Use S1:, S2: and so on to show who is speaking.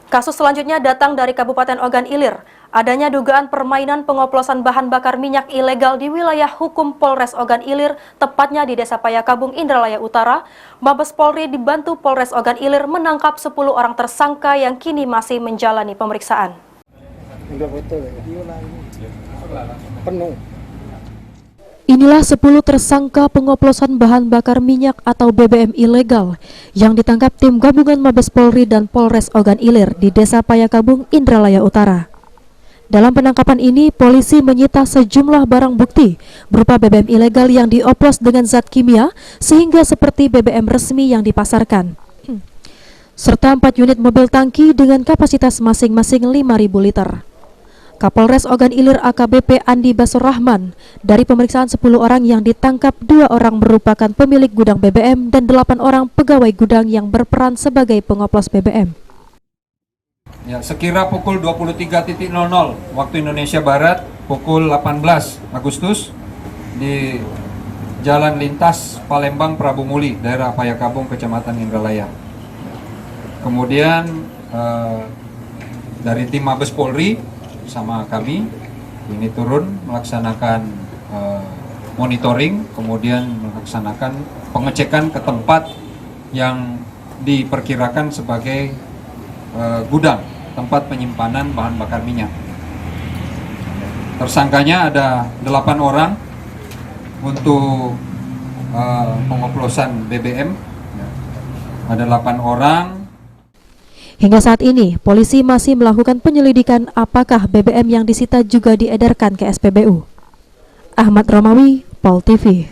S1: Kasus selanjutnya datang dari Kabupaten Ogan Ilir. Adanya dugaan permainan pengoplosan bahan bakar minyak ilegal di wilayah hukum Polres Ogan Ilir, tepatnya di Desa Payakabung, Indralaya Utara. Mabes Polri dibantu Polres Ogan Ilir menangkap 10 orang tersangka yang kini masih menjalani pemeriksaan. Inilah 10 tersangka pengoplosan bahan bakar minyak atau BBM ilegal yang ditangkap tim gabungan Mabes Polri dan Polres Ogan Ilir di Desa Payakabung, Indralaya Utara. Dalam penangkapan ini, polisi menyita sejumlah barang bukti berupa BBM ilegal yang dioplos dengan zat kimia sehingga seperti BBM resmi yang dipasarkan, serta 4 unit mobil tangki dengan kapasitas masing-masing 5.000 liter. Kapolres Ogan Ilir AKBP Andi Basur Rahman, dari pemeriksaan 10 orang yang ditangkap, 2 orang merupakan pemilik gudang BBM dan 8 orang pegawai gudang yang berperan sebagai pengoplos BBM.
S2: Ya, sekira pukul 23.00 waktu Indonesia Barat, pukul 18 Agustus di Jalan Lintas Palembang Prabu Muli, daerah Payakabung, Kecamatan Indralaya. Kemudian dari tim Mabes Polri sama kami ini turun melaksanakan monitoring, kemudian melaksanakan pengecekan ke tempat yang diperkirakan sebagai gudang, tempat penyimpanan bahan bakar minyak. Tersangkanya ada 8 orang untuk pengoplosan BBM, ada 8 orang.
S1: Hingga saat ini, polisi masih melakukan penyelidikan apakah BBM yang disita juga diedarkan ke SPBU. Ahmad Romawi, Pol TV.